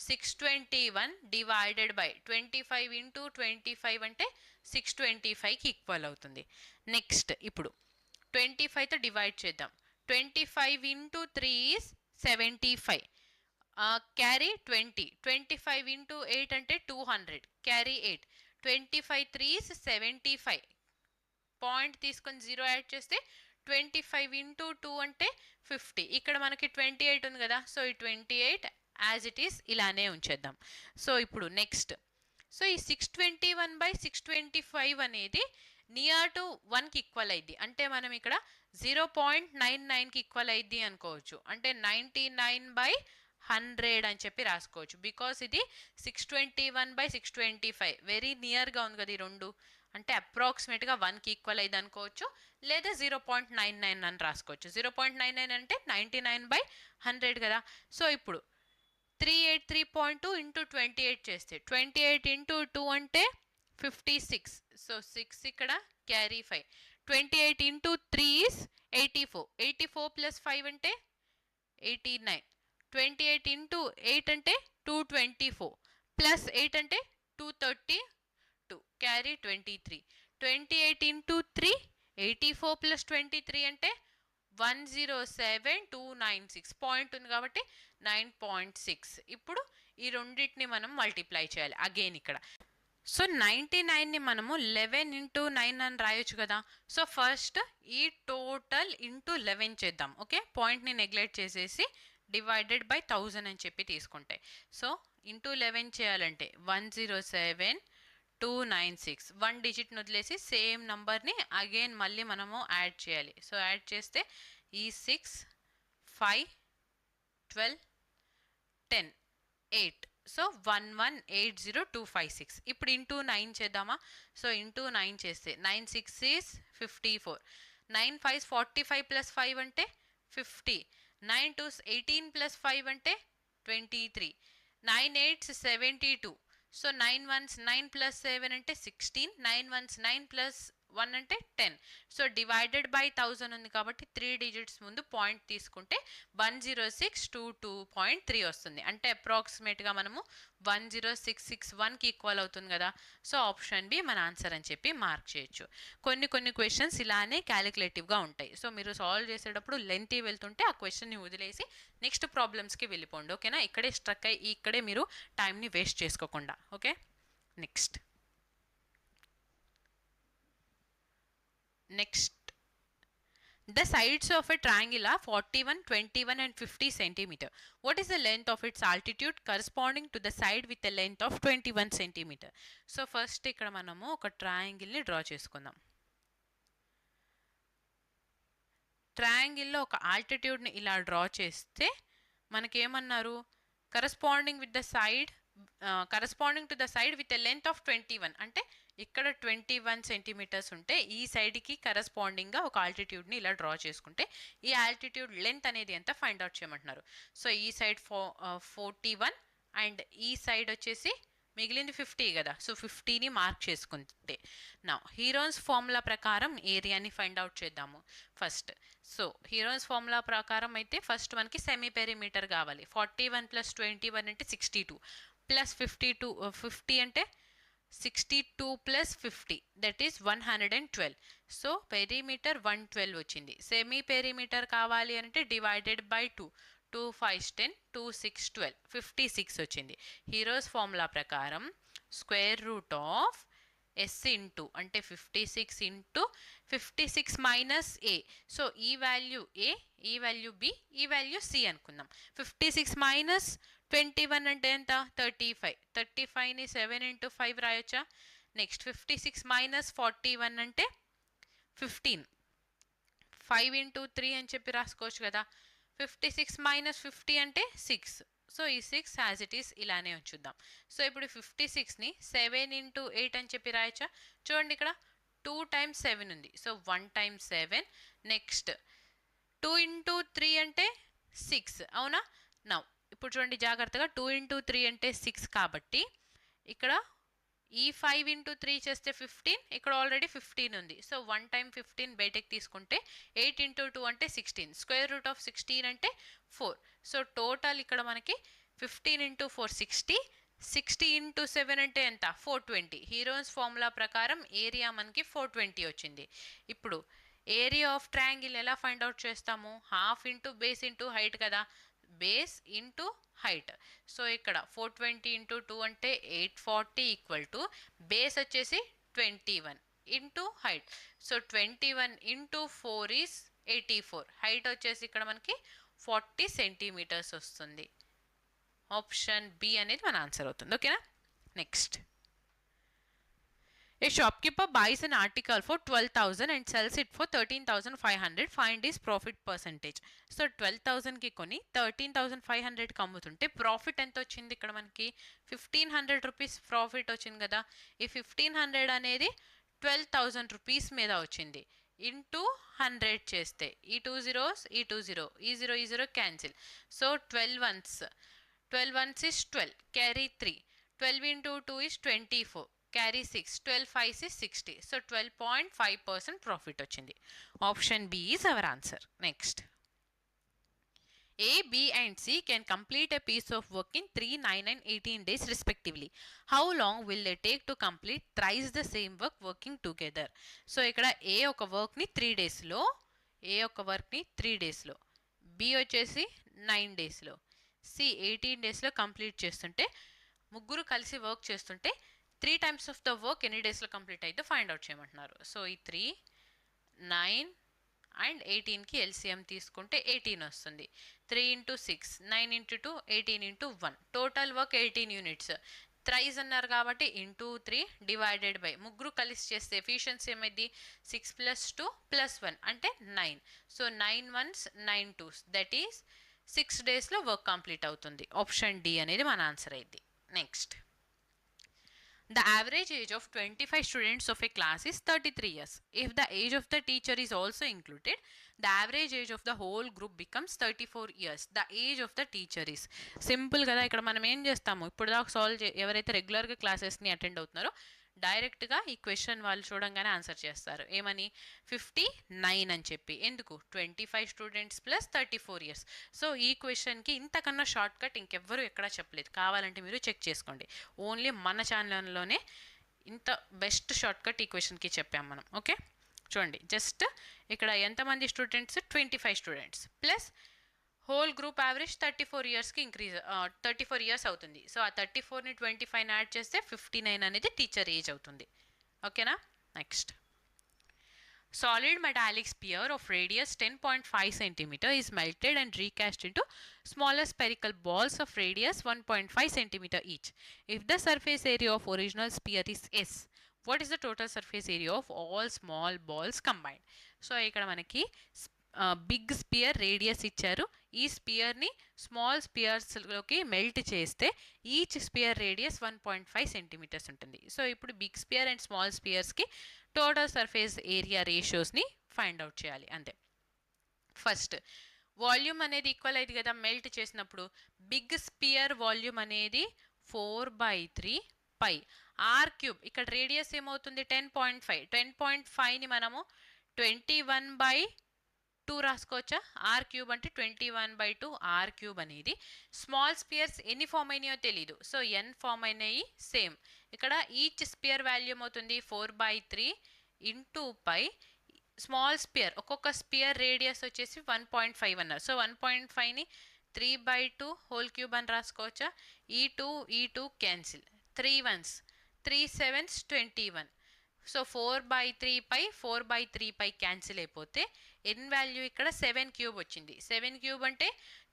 621 డివైడెడ్ బై 25 ఇంటూ 25 అంటే 625కి ఈక్వల్ అవుతుంది. నెక్స్ట్ ఇప్పుడు 25తో డివైడ్ చేద్దాం. 25 ఇంటూ 3 ఈజ్ 75, క్యారీ 20. 25 ఇంటూ 8 అంటే 200, క్యారీ 8. 25 3 ఈజ్ 75, పాయింట్ తీసుకొని 0 యాడ్ చేస్తే 25 ఇంటూ 2 అంటే 50. ఇక్కడ మనకి 28 ఉంది కదా, సో ఈ 28 యాజ్ ఇట్ ఈస్ ఇలానే ఉంచేద్దాం. సో ఇప్పుడు నెక్స్ట్, సో ఈ 621/625 అనేది నియర్ టు 1కి ఈక్వల్ అయింది అంటే మనం ఇక్కడ 0.99కి ఈక్వల్ అయింది అనుకోవచ్చు. అంటే 99/100 అని చెప్పి రాసుకోవచ్చు. బికాస్ ఇది 621/625 వెరీ నియర్గా ఉంది కదా ఈ రెండు, అంటే అప్రాక్సిమేట్గా 1కి ఈక్వల్ అయింది అనుకోవచ్చు, లేదా 0.99 అని రాసుకోవచ్చు. 0.99 అంటే 99/100 కదా. సో ఇప్పుడు 383.2 ఇంటూ 28 చేస్తే 28 ఇంటూ 2 అంటే 56. సో 6 ఇక్కడ క్యారీ 5. 28 into 3 is 84. 84 ప్లస్ 5 అంటే 89. 28 ఇంటూ 8 అంటే 224 ప్లస్ 8 అంటే 232, క్యారీ 23. 28 ఇంటూ 3 84 ప్లస్ 23 అంటే 107,296. పాయింట్ ఉంది కాబట్టి 9.6. ఇప్పుడు ఈ రెండింటిని మనం మల్టిప్లై చేయాలి అగైన్ ఇక్కడ. సో 99ని మనము 11 ఇంటూ 9 అని రాయొచ్చు కదా. సో ఫస్ట్ ఈ టోటల్ ఇంటూ 11 చేద్దాం. ఓకే, పాయింట్ని నెగ్లెక్ట్ చేసేసి డివైడెడ్ బై 1000 అని చెప్పి తీసుకుంటే, సో ఇంటూ 11 చేయాలంటే 107,296. 1 డిజిట్ని వదిలేసి సేమ్ నంబర్ని అగైన్ మళ్ళీ మనము యాడ్ చేయాలి. సో యాడ్ చేస్తే ఈ 6 5 12 10 8, సో 1180256. ఇప్పుడు ఇంటూ 9 చేద్దామా. సో ఇంటూ 9 చేస్తే 9 6 ఈస్ 54. 9 5 45 ప్లస్ 5 అంటే 50. 9 2 18 ప్లస్ 5 అంటే 23. 9 8 72. సో 9 1 9 ప్లస్ 7 అంటే 16. 9 1 9 ప్లస్ 1 అంటే 10. సో డివైడెడ్ బై 1000 ఉంది కాబట్టి 3 డిజిట్స్ ముందు పాయింట్ తీసుకుంటే 10622.3 వస్తుంది. అంటే అప్రాక్సిమేట్గా మనము 10661కి ఈక్వల్ అవుతుంది కదా. సో ఆప్షన్ బి మన ఆన్సర్ అని చెప్పి మార్క్ చేయొచ్చు. కొన్ని క్వశ్చన్స్ ఇలానే క్యాలిక్యులేటివ్గా ఉంటాయి. సో మీరు సాల్వ్ చేసేటప్పుడు లెంతీ వెళ్తుంటే ఆ క్వశ్చన్ని వదిలేసి నెక్స్ట్ ప్రాబ్లమ్స్కి వెళ్ళిపోండి. ఓకేనా, ఇక్కడే స్ట్రక్ అయ్యి ఇక్కడే మీరు టైంని వేస్ట్ చేసుకోకుండా. Okay, next the sides of a triangle are 41, 21 and 50 centimeter. What is the length of its altitude corresponding to the side with a length of 21 centimeter? So first ఇక్కడ మనము ఒక ట్రయాంగిల్ ని draw చేసుకుందాం. Triangle లో ఒక altitude ని ఇలా draw చేస్తే మనకి ఏమన్నారు, corresponding with the side corresponding to the side with a length of 21, అంటే ఇక్కడ 21 సెంటీమీటర్స్ ఉంటే ఈ సైడ్కి కరస్పాండింగ్గా ఒక ఆల్టిట్యూడ్ని ఇలా డ్రా చేసుకుంటే ఈ ఆల్టిట్యూడ్ లెంత్ అనేది ఎంత ఫైండ్ అవుట్ చేయమంటున్నారు. సో ఈ సైడ్ 41 అండ్ ఈ సైడ్ వచ్చేసి మిగిలింది 50 కదా. సో 50ని మార్క్ చేసుకుంటే నా హీరోన్స్ ఫార్ములా ప్రకారం ఏరియాని ఫైండ్ అవుట్ చేద్దాము ఫస్ట్. సో హీరోన్స్ ఫార్ములా ప్రకారం అయితే ఫస్ట్ మనకి సెమీ పెరిమీటర్ కావాలి. 41 + 21 అంటే 62 ప్లస్ 50 అంటే 62 + 50 దట్ ఈస్ 112. సో పెరిమీటర్ 112 వచ్చింది. సెమీ పెరిమీటర్ కావాలి అంటే డివైడెడ్ బై 2, 2 5 10, 2 6 12, 56 వచ్చింది. హీరోస్ ఫార్ములా ప్రకారం square root of S into అంటే 56 ఇంటూ 56 మైనస్ ఏ. సో ఈ వాల్యూ ఏ, ఈ వాల్యూ బి, ఈ వాల్యూ సి అనుకుందాం. 56 మైనస్ 21 అంటే ఎంత, 35. 35ని 7 × 5 రాయొచ్చా. నెక్స్ట్ 56 మైనస్ 41 అంటే 15. 5 × 3 అని చెప్పి రాసుకోవచ్చు కదా. 56 మైనస్ 50 అంటే 6. సో ఈ 6 యాజ్ ఇట్ ఈస్ ఇలానే ఉంచుద్దాం. సో ఇప్పుడు 56ని 7 × 8 అని చెప్పి రాయొచ్చా. చూడండి ఇక్కడ 2 × 7 ఉంది. సో 1 × 7. నెక్స్ట్ 2 × 3 అంటే 6 అవునా. నౌ ఇప్పుడు చూడండి జాగ్రత్తగా, 2 × 3 అంటే 6 కాబట్టి ఇక్కడ ఈ 5 × 3 చేస్తే 15, ఇక్కడ ఆల్రెడీ 15 ఉంది. సో 1 × 15 బయటకు తీసుకుంటే 8 × 2 అంటే 16. స్క్వేర్ రూట్ ఆఫ్ 16 అంటే 4. సో టోటల్ ఇక్కడ మనకి 15 × 4 60, 60 × 7 అంటే ఎంత, 420. హీరోన్స్ ఫార్ములా ప్రకారం ఏరియా మనకి 420 వచ్చింది. ఇప్పుడు ఏరియా ఆఫ్ ట్రయాంగిల్ ఎలా ఫైండ్ అవుట్ చేస్తాము, half into base into height కదా. Base into height. సో ఇక్కడ 420 × 2 అంటే 840 ఈక్వల్ టు బేస్ వచ్చేసి 21 into height. So 21 × 4 is 84. Height వచ్చేసి ఇక్కడ మనకి 40 సెంటీమీటర్స్ వస్తుంది. ఆప్షన్ బి అనేది మన ఆన్సర్ అవుతుంది. ఓకేనా, next A shopkeeper buys an article for 12,000 and sells it for 13,500. Find his profit percentage. So 12,000కి కొని 13,500కి అమ్ముతుంటే ప్రాఫిట్ ఎంత వచ్చింది ఇక్కడ మనకి, 1,500 రూపీస్ ప్రాఫిట్ వచ్చింది కదా. ఈ 1,500 అనేది 12,000 రూపీస్ మీద వచ్చింది. ఇంటూ 100 చేస్తే ఈ 2 zeros, ఈ 2 0, ఈ 0 ఈ 0 cancel. So 12 ones is 12, carry 3. 12 × 2 is 24, carry 6. 12 5 is 60. So 12.5% profit వచ్చింది. Option B is our answer. Next A, B and C can complete a piece of work in 3, 9 and 18 days respectively. How long will they take to complete thrice the same work working together? So ఇక్కడ A ఒక వర్క్ని 3 డేస్లో, A ఒక వర్క్ని 3 డేస్లో, B వచ్చేసి 9 డేస్లో, C 18 డేస్లో కంప్లీట్ చేస్తుంటే, ముగ్గురు కలిసి వర్క్ చేస్తుంటే 3 times ఆఫ్ ద వర్క్ ఎన్ని డేస్లో కంప్లీట్ అయితే ఫైండ్ అవుట్ చేయమంటున్నారు. సో ఈ 3, 9 అండ్ 18కి ఎల్సిఎం తీసుకుంటే 18 వస్తుంది. 3 × 6, 9 × 2, 18 × 1. Total work 18 units. థ్రైస్ అన్నారు కాబట్టి ఇంటూ 3 డివైడెడ్ బై, ముగ్గురు కలిసి చేస్తే ఎఫిషియన్సీ ఏమైంది, 6 + 2 + 1 అంటే 9. So 9 ones 9 2s that is 6 డేస్లో వర్క్ కంప్లీట్ అవుతుంది. ఆప్షన్ డి అనేది మన ఆన్సర్ అయింది. Next The average age of 25 students of a class is 33 years. If the age of the teacher is also included, the average age of the whole group becomes 34 years. The age of the teacher is. Simple కదా. ఇక్కడ మనం ఏం చేస్తాము, ఇప్పుడు దాకా solve ఎవరైతే రెగ్యులర్గా క్లాసెస్ని attend అవుతున్నారో డైరెక్ట్గా ఈ క్వశ్చన్ వాళ్ళు చూడంగానే ఆన్సర్ చేస్తారు ఏమని 59 అని చెప్పి. ఎందుకు 25 స్టూడెంట్స్ ప్లస్ 34 ఇయర్స్. సో ఈ క్వశ్చన్కి ఇంతకన్నా షార్ట్ కట్ ఇంకెవ్వరూ ఎక్కడా చెప్పలేదు. కావాలంటే మీరు చెక్ చేసుకోండి. ఓన్లీ మన ఛానల్లోనే ఇంత బెస్ట్ షార్ట్ కట్ ఈ క్వశ్చన్కి చెప్పాం మనం. ఓకే చూడండి, జస్ట్ ఇక్కడ ఎంతమంది students 25 students plus whole group average 34 ఇయర్స్కి ఇంక్రీజ్ 34 ఇయర్స్ అవుతుంది. సో ఆ 34ని 25 యాడ్ చేస్తే 59 అనేది టీచర్ ఏజ్ అవుతుంది. ఓకేనా. Next, solid metallic sphere of radius 10.5 cm is melted and recast into smaller spherical balls of radius 1.5 cm each. If the surface area of original sphere is S, what is the total surface area of all small balls combined? So ఇక్కడ మనకి big sphere radius ఇచ్చారు. ఈ స్పియర్ని small స్పియర్స్లోకి melt చేస్తే each sphere radius 1.5 centimetres ఉంటుంది. So ఇప్పుడు big sphere and small స్పియర్స్కి టోటల్ సర్ఫేస్ ఏరియా రేషియోస్ని ఫైండ్ అవుట్ చేయాలి అంతే. ఫస్ట్ వాల్యూమ్ అనేది ఈక్వల్ అయింది కదా మెల్ట్ చేసినప్పుడు. బిగ్ స్పియర్ వాల్యూమ్ అనేది 4/3 పై ఆర్ క్యూబ్. ఇక్కడ రేడియస్ ఏమవుతుంది 10.5. 10.5ని మనము 21/2 రాసుకోవచ్చా. ఆర్ క్యూబ్ అంటే 21/2 ఆర్ క్యూబ్ అనేది. స్మాల్ స్పియర్స్ ఎన్ని ఫామ్ అయినాయో తెలీదు, సో ఎన్ ఫామ్ అయినాయి సేమ్. ఇక్కడ ఈచ్ స్పియర్ వాల్యూమ్ అవుతుంది 4/3 ఇంటూ పై. స్మాల్ స్పియర్ ఒక్కొక్క స్పియర్ రేడియస్ వచ్చేసి 1.5 అన్నారు. సో 1.5ని 3/2 హోల్ క్యూబ్ అని రాసుకోవచ్చా. ఈ two cancel. 3 1s 3 7s 21. So 4/3 పై 4/3 పై క్యాన్సిల్ అయిపోతే ఎన్ వాల్యూ ఇక్కడ 7 క్యూబ్ వచ్చింది. 7 క్యూబ్ అంటే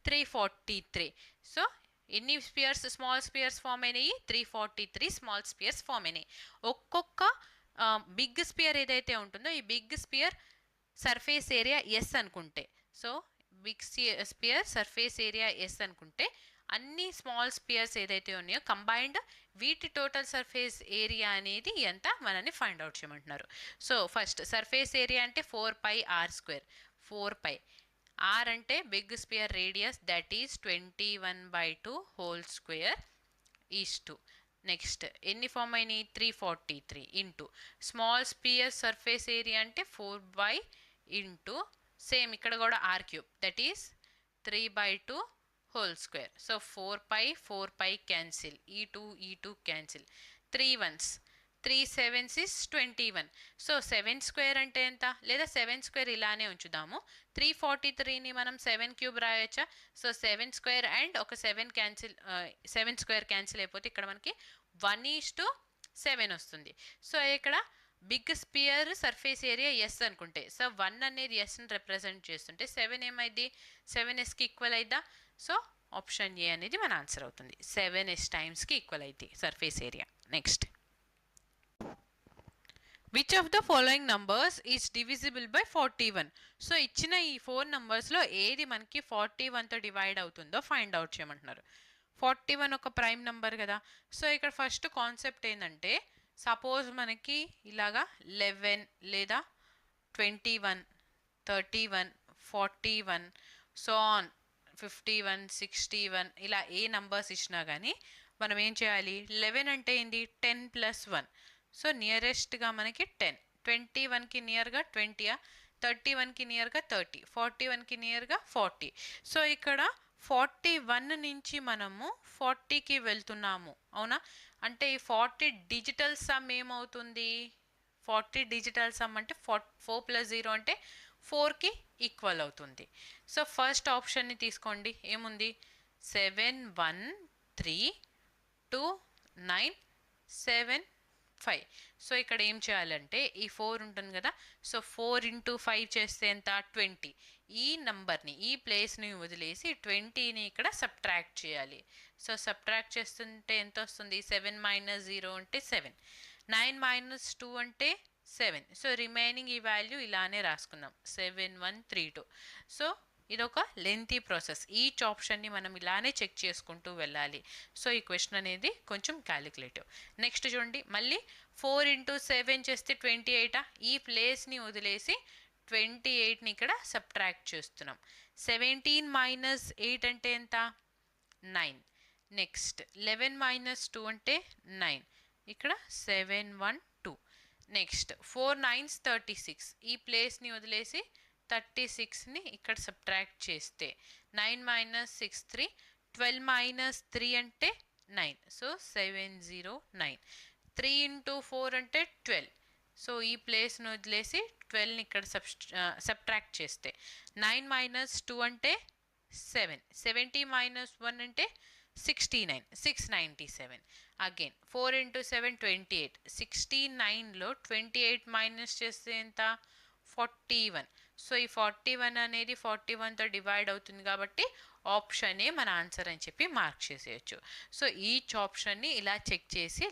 343. సో ఎన్ని స్పియర్స్ స్మాల్ స్పియర్స్ ఫామ్ అయినాయి 343 స్మాల్ స్పియర్స్ ఫామ్ అయినాయి. ఒక్కొక్క బిగ్ స్పియర్ ఏదైతే ఉంటుందో ఈ big sphere surface area S అనుకుంటే, so big sphere surface area S అనుకుంటే అన్ని స్మాల్ స్పియర్స్ ఏదైతే ఉన్నాయో కంబైన్డ్ వీటి టోటల్ సర్ఫేస్ ఏరియా అనేది ఎంత మనని ఫైండ్ అవుట్ చేయమంటున్నారు. సో ఫస్ట్ సర్ఫేస్ ఏరియా అంటే 4πr². 4π ఆర్ అంటే big sphere radius that is 21/2 whole square is 2. Next ఎన్ని ఫామ్ అయినాయి 343 into small sphere surface area అంటే 4 ఇంటూ సేమ్ ఇక్కడ కూడా r cube that is 3/2 whole square. So 4π cancel. ఈ two cancel. 3 1s 3 7s is 21. So 7 square అంటే ఎంత, లేదా 7 square ఇలానే ఉంచుదాము. 343ని మనం 7 క్యూబ్ రాయొచ్చా. సో 7 స్క్వేర్ అండ్ ఒక 7 క్యాన్సిల్ 7 స్క్వేర్ క్యాన్సిల్ అయిపోతే ఇక్కడ మనకి 1:7 వస్తుంది. సో ఇక్కడ big sphere surface area S అనుకుంటే, సో 1 అనేది ఎస్ని రిప్రజెంట్ చేస్తుంటే 7 ఏమైంది 7sకి ఈక్వల్ అయిద్దా. సో ఆప్షన్ ఏ అనేది మన ఆన్సర్ అవుతుంది. 7s టైమ్స్కి ఈక్వల్ అయితే surface area. Next, which of the following numbers is divisible by 41? So ఇచ్చిన ఈ 4 నంబర్స్లో ఏది మనకి 41తో డివైడ్ అవుతుందో ఫైండ్ అవుట్ చేయమంటున్నారు. 41 ఒక ప్రైమ్ నెంబర్ కదా. సో ఇక్కడ ఫస్ట్ కాన్సెప్ట్ ఏంటంటే సపోజ్ మనకి ఇలాగా 11 లేదా 21 31 41 సో ఆన్ 51 61 ఇలా ఏ నంబర్స్ ఇచ్చినా కానీ మనం ఏం చేయాలి 11 అంటే ఏంది 10 + 1. సో నియరెస్ట్గా మనకి 10. 21కి నియర్గా 20, 31కి నియర్గా 30, 41కి నియర్గా 40. సో ఇక్కడ 41 నుంచి మనము 40కి వెళ్తున్నాము అవునా. అంటే ఈ 40 డిజిటల్ సమ్ ఏమవుతుంది 40 డిజిటల్ సమ్ అంటే 4 + 0 అంటే 4కి ఈక్వల్ అవుతుంది. సో ఫస్ట్ ఆప్షన్ని తీసుకోండి. ఏముంది 7 1 3 2 9 7 5. సో ఇక్కడ ఏం చేయాలంటే ఈ 4 ఉంటుంది కదా. సో 4 × 5 చేస్తే ఎంత 20. ఈ నంబర్ని ఈ ప్లేస్ని వదిలేసి 20ని ఇక్కడ సబ్ట్రాక్ట్ చేయాలి. సో సబ్ట్రాక్ట్ చేస్తుంటే ఎంత వస్తుంది 7 - 0 అంటే 7, 9 - 2 అంటే 7. సో రిమైనింగ్ ఈ వాల్యూ ఇలానే రాసుకుందాం 7132. సో ఇదొక లెంతీ ప్రాసెస్. ఈచ్ ఆప్షన్ని మనం ఇలానే చెక్ చేసుకుంటూ వెళ్ళాలి. సో ఈ క్వశ్చన్ అనేది కొంచెం క్యాలిక్యులేటివ్. నెక్స్ట్ చూడండి, మళ్ళీ 4 × 7 చేస్తే 28. ఈ ప్లేస్ని వదిలేసి 28ని ఇక్కడ సబ్ట్రాక్ట్ చేస్తున్నాం. 17 - 8 అంటే ఎంత 9. నెక్స్ట్ 11 - 2 అంటే 9. ఇక్కడ 712. Next 4 9s 36. ఈ ప్లేస్ని వదిలేసి 36ని ఇక్కడ సబ్ట్రాక్ట్ చేస్తే 9 మైనస్ 6 3, 12 మైనస్ 3 అంటే 9. సో 709. 3 ఇంటూ 4 అంటే 12. సో ఈ ప్లేస్ని వదిలేసి 12ని ఇక్కడ సబ్ట్రాక్ట్ చేస్తే 9 మైనస్ 2 అంటే 7. 70 మైనస్ 1 అంటే 69. 697. Again 4 into 7 28. 69లో 28 మైనస్ చేస్తే ఎంత? 41. సో ఈ 41 అనేది 41తో డివైడ్ అవుతుంది కాబట్టి ఆప్షనే మన ఆన్సర్ అని చెప్పి మార్క్ చేసేయచ్చు. సో ఈచ్ ఆప్షన్ని ఇలా చెక్ చేసి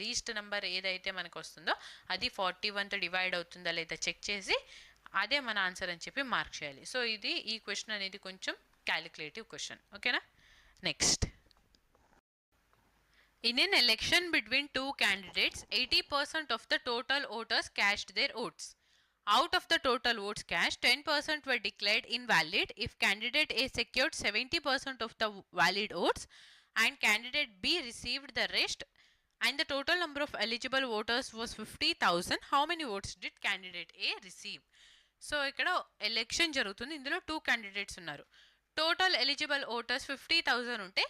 లీస్ట్ నెంబర్ ఏదైతే మనకు వస్తుందో అది 41తో డివైడ్ అవుతుందా లేదా చెక్ చేసి అదే మన ఆన్సర్ అని చెప్పి మార్క్ చేయాలి. సో ఈ క్వశ్చన్ అనేది కొంచెం క్యాలిక్యులేటివ్ క్వశ్చన్. ఓకేనా? Next. In an election between two candidates, 80% of the total voters cast their votes. Out of the total votes cast, 10% were declared invalid if candidate A secured 70% of the valid votes and candidate B received the rest, and the total number of eligible voters was 50,000. How many votes did candidate A receive? So ఇక్కడ election జరుగుతుంది. ఇందులో 2 candidates ఉన్నారు. Total eligible voters 50,000 ఉంటే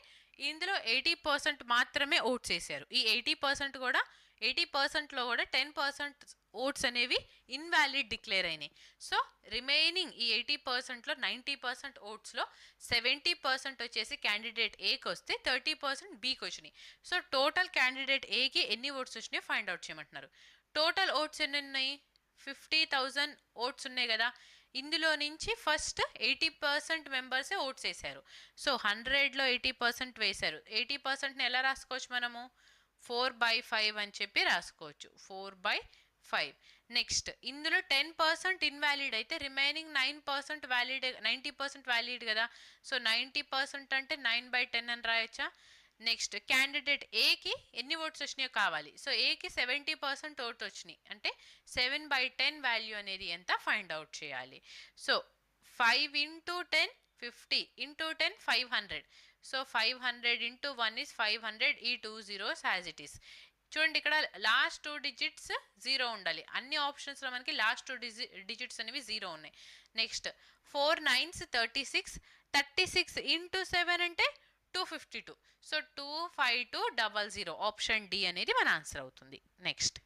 ఇందులో 80% మాత్రమే oats వేసారు. ఈ 80% కూడా 80%లో కూడా 10% ఓట్స్ అనేవి ఇన్వాలిడ్ డిక్లేర్ అయినాయి. సో రిమైనింగ్ ఈ 80%లో 90% ఓట్స్లో 70% వచ్చేసి క్యాండిడేట్ ఏకి వస్తే 30% బీకి వచ్చినాయి. సో టోటల్ క్యాండిడేట్ ఏకి ఎన్ని ఓట్స్ వచ్చినాయో ఫైండ్ అవుట్ చేయమంటున్నారు. టోటల్ ఓట్స్ ఎన్ని ఉన్నాయి? 50,000 ఓట్స్ ఉన్నాయి కదా. ఇందులో నుంచి ఫస్ట్ 80% మెంబర్సే ఓట్స్ వేశారు. సో 100లో 80% వేశారు. 80%ని ఎలా రాసుకోవచ్చు మనము? 4/5 అని చెప్పి రాసుకోవచ్చు. 4/5. నెక్స్ట్ ఇందులో 10% ఇన్వాలిడ్ అయితే రిమైనింగ్ 9% వ్యాలిడ్, 90% వ్యాలిడ్ కదా. సో 90% అంటే 9/10 అని రాయొచ్చా? నెక్స్ట్ క్యాండిడేట్ ఏకి ఎన్ని ఓట్స్ వచ్చినాయో కావాలి. సో ఏకి 70% ఓట్ వచ్చినాయి అంటే 7/10 వాల్యూ అనేది ఎంత ఫైండ్ అవుట్ చేయాలి. So 5 into 10 50 into 10 500. So 500 into 1 is 500. ఈ 2 zeros యాజ్ ఇట్ ఈస్. చూడండి ఇక్కడ లాస్ట్ 2 digits 0 ఉండాలి. అన్ని ఆప్షన్స్లో మనకి లాస్ట్ 2 digits అనేవి 0 ఉన్నాయి. Next 4 9s 36. 36 ఇంటూ 7 అంటే 252. సో 25200. ఆప్షన్ డి అనేది మన ఆన్సర్ అవుతుంది. Next.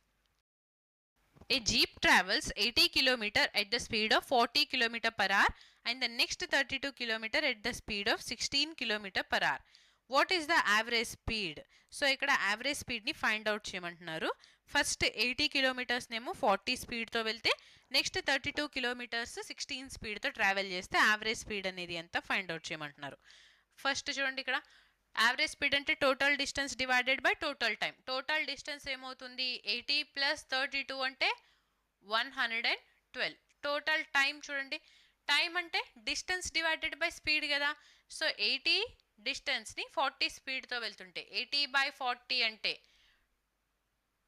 A jeep travels 80 km at the speed of 40 km per hour and the next 32 km at the speed of 16 km per hour. What is the average speed? So ఇక్కడ average స్పీడ్ని find out చేయమంటున్నారు. First 80 kilometres నేమో 40 స్పీడ్తో వెళ్తే next 32 kilometres 16 స్పీడ్తో travel చేస్తే average speed అనేది ఎంత find out చేయమంటున్నారు. ఫస్ట్ చూడండి ఇక్కడ యావరేజ్ స్పీడ్ అంటే total distance divided by total time. Total distance ఏమవుతుంది? 80 + 32 అంటే 112. టోటల్ టైం చూడండి, టైం అంటే డిస్టెన్స్ డివైడెడ్ బై స్పీడ్ కదా. సో 80 డిస్టెన్స్ని 40 స్పీడ్తో వెళ్తుంటే 80/40 అంటే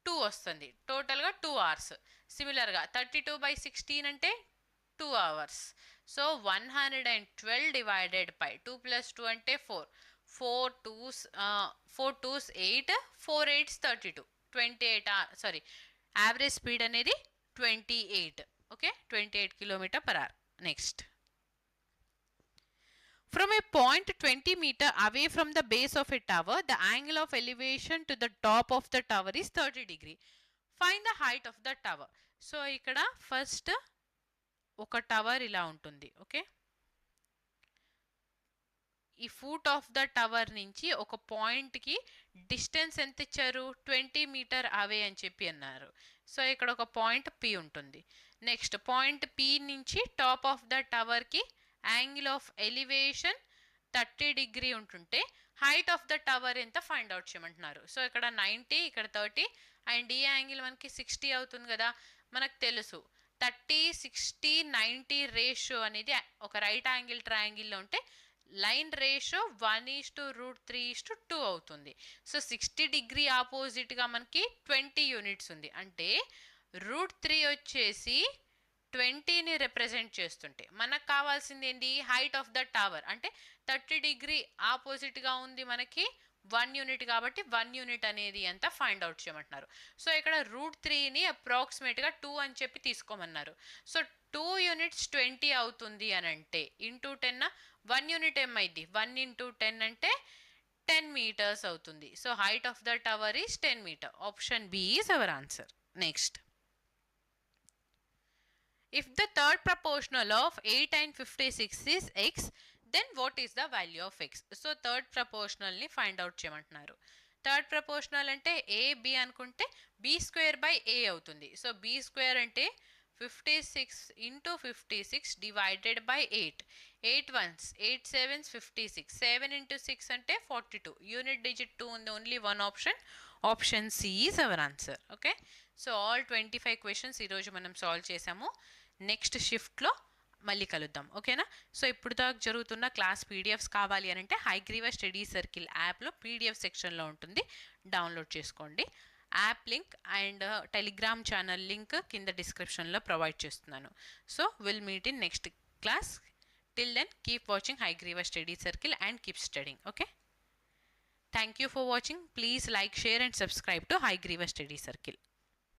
2 వస్తుంది. టోటల్గా 2 hours. సిమిలర్గా 32/16 అంటే 2 hours. సో 112 డివైడెడ్ బై 2 + 2 అంటే 4. 4 2s 8, 4 8s 32. 28 యావరేజ్ స్పీడ్ అనేది 28. Okay, 28 km/h. Next. From a point 20 meter away from the base of a tower, the angle of elevation to the top of the tower is 30 degree. Find the height of the tower. So ఇక్కడ first ఒక tower ఇలా ఉంటుంది. Okay, ఈ foot of the tower నుంచి ఒక పాయింట్కి distance ఎంత ఇచ్చారు? 20 మీటర్ అవే అని చెప్పి అన్నారు. సో ఇక్కడ ఒక పాయింట్ పి ఉంటుంది. నెక్స్ట్ పాయింట్ పి నుంచి టాప్ ఆఫ్ ద టవర్కి యాంగిల్ ఆఫ్ ఎలివేషన్ 30 degree ఉంటుంటే హైట్ ఆఫ్ ద టవర్ ఎంత ఫైండ్ అవుట్ చేయమంటున్నారు. సో ఇక్కడ 90, ఇక్కడ 30 అండ్ ఈ యాంగిల్ మనకి 60 అవుతుంది కదా. మనకు తెలుసు 30 60 90 రేషియో అనేది ఒక రైట్ యాంగిల్ ట్రయాంగిల్లో ఉంటే లైన్ రేషియో 1:√3:2 అవుతుంది. సో 60 degree ఆపోజిట్గా మనకి 20 units ఉంది. అంటే √3 వచ్చేసి 20ని రిప్రజెంట్ చేస్తుంటే మనకు కావాల్సింది ఏంటి? Height of the tower. అంటే 30 degree ఆపోజిట్గా ఉంది మనకి 1 యూనిట్ కాబట్టి 1 యూనిట్ అనేది ఎంత ఫైండ్ అవుట్ చేయమంటున్నారు. సో ఇక్కడ √3ని అప్రాక్సిమేట్గా 2 అని చెప్పి తీసుకోమన్నారు. సో 2 యూనిట్స్ 20 అవుతుంది అని అంటే ఇంటూ 10 1 యూనిట్ ఏమైంది 1 ఇంటూ 10 అంటే 10 meters అవుతుంది. So height of the tower is 10 meter. Option B is our answer. Next, if the third proportional of 8 and 56 is x, then what is the value of x? So third ప్రపోర్షనల్ని find out చేయమంటున్నారు. Third proportional అంటే A B అనుకుంటే B square by A అవుతుంది. So B square అంటే 56 into 56 divided by 8. 8 ones 8 sevens 56. 7 into 6 అంటే 42. Unit digit 2 ఉంది, only one option. Option C is our answer. Okay, so all 25 questions ఈరోజు మనం solve చేసాము. Next షిఫ్ట్లో మళ్ళీ కలుద్దాం. ఓకేనా? సో ఇప్పుడు దాకా జరుగుతున్న క్లాస్ పీడిఎఫ్స్ కావాలి అని అంటే హైగ్రీవ స్టడీ సర్కిల్ యాప్లో పీడిఎఫ్ సెక్షన్లో ఉంటుంది, డౌన్లోడ్ చేసుకోండి. App link and Telegram channel link కింద డిస్క్రిప్షన్లో ప్రొవైడ్ చేస్తున్నాను. So will meet in next class. Till then keep watching Hayagriva study circle and keep studying. Okay, thank you for watching. Please like, share and subscribe to Hygriva Study Circle.